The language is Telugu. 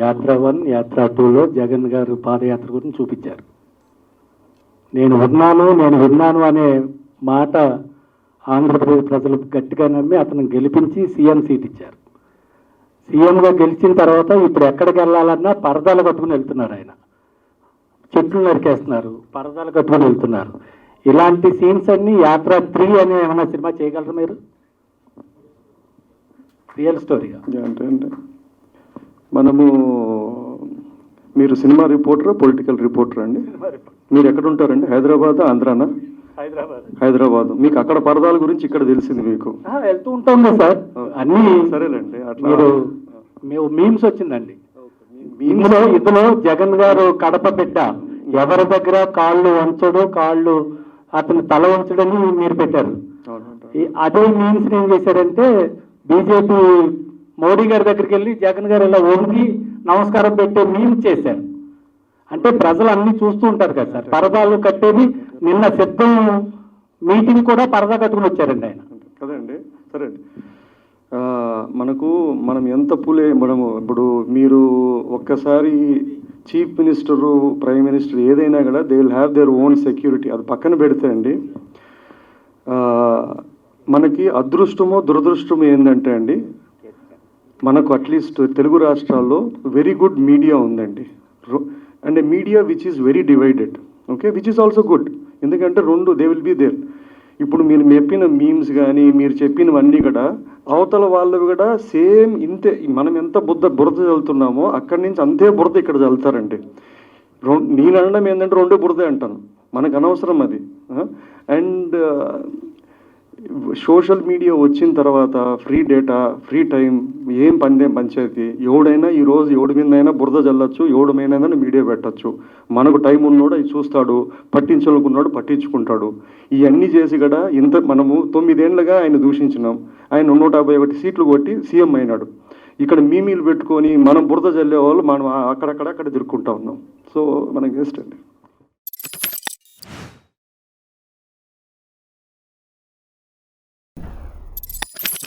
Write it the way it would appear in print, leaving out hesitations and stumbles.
యాత్ర 1, యాత్ర 2లో జగన్ గారు పాదయాత్ర గురించి చూపించారు. నేను విన్నాను అనే మాట ఆంధ్రప్రదేశ్ ప్రజలు గట్టిగా నమ్మి అతను గెలిపించి సీఎం సీట్ ఇచ్చారు. సీఎంగా గెలిచిన తర్వాత ఇప్పుడు ఎక్కడికి వెళ్ళాలన్నా పరదాలు కట్టుకుని వెళ్తున్నారు. ఆయన చెట్లు నరికేస్తున్నారు, పరదాలు కట్టుకుని వెళ్తున్నారు. ఇలాంటి సీన్స్ అన్ని యాత్ర 3 అనే ఏమైనా సినిమా చేయగలరు మీరు? రియల్ స్టోరీగా అంటే మనము మీరు సినిమా రిపోర్టరా పొలిటికల్ రిపోర్టరా అండి? మీరు ఎక్కడ ఉంటారండి? హైదరాబాద్, ఆంధ్రానా? హైదరాబాద్. మీకు అక్కడ పరదాల గురించి ఇక్కడ తెలిసింది మీకు? వెళ్తూ ఉంటాం కదా సార్ అన్ని. సరేలేండి. అట్లా మీరు మీమ్స్ వచ్చిందండి. ఇందులో జగన్ గారు కడప బిడ్డ ఎవరి దగ్గర కాళ్ళు వంచడు, కాళ్ళు అతను తల వంచడని మీరు పెట్టారు. అదే మీమ్స్ ఏం చేశారంటే బీజేపీ మోడీ గారి దగ్గరికి వెళ్ళి జగన్ గారు ఇలా వంగి నమస్కారం పెట్టే మీమ్స్ చేశారు. అంటే ప్రజలు అన్ని చూస్తూ ఉంటారు కదా సార్. పరదాలు కట్టేది నిన్న సిద్ధం మీటింగ్ కూడా పరదా కట్టుకుని వచ్చారండి ఆయన. కదండి. సరే అండి. మనం ఎంత మనము ఇప్పుడు మీరు ఒక్కసారి చీఫ్ మినిస్టరు, ప్రైమ్ మినిస్టర్ ఏదైనా కూడా they will have their own security. అది పక్కన పెడితే అండి, మనకి అదృష్టమో దురదృష్టమో ఏంటంటే అండి, మనకు అట్లీస్ట్ తెలుగు రాష్ట్రాల్లో వెరీ గుడ్ మీడియా ఉందండి. And media which is very divided, okay, which is also good. ఎందుకంటే రెండు దే విల్ బీ దేర్. ఇప్పుడు మీరు చెప్పిన మీమ్స్ కానీ మీరు చెప్పినవన్నీ కూడా అవతల వాళ్ళు కూడా సేమ్ ఇంతే. మనం ఎంత బురద చల్లుతున్నామో అక్కడి నుంచి అంతే బురద ఇక్కడ చల్లుతారండి. నేను అనడం ఏంటంటే రెండో బురదే అంటాను, మనకు అనవసరం అది. అండ్ సోషల్ మీడియా వచ్చిన తర్వాత ఫ్రీ డేటా, ఫ్రీ టైం, ఏం పంచాయతీ. ఎవడైనా ఈరోజు ఎవడి మీదైనా బురద చల్లచ్చు, ఎవడి మీదైనా మీడియా పెట్టచ్చు. మనకు టైం ఉన్నోడు అది చూస్తాడు, పట్టించుకున్నాడు పట్టించుకుంటాడు. ఇవన్నీ చేసి కూడా మనము 9 ఏళ్ళుగా ఆయన దూషించినాం. ఆయన 151 సీట్లు కొట్టి సీఎం అయినాడు. ఇక్కడ మీమీలు పెట్టుకొని మనం బురద చల్లే వాళ్ళు మనం అక్కడ తిరుక్కుంటా ఉన్నాం. సో మనకి వేస్ట్ అండి.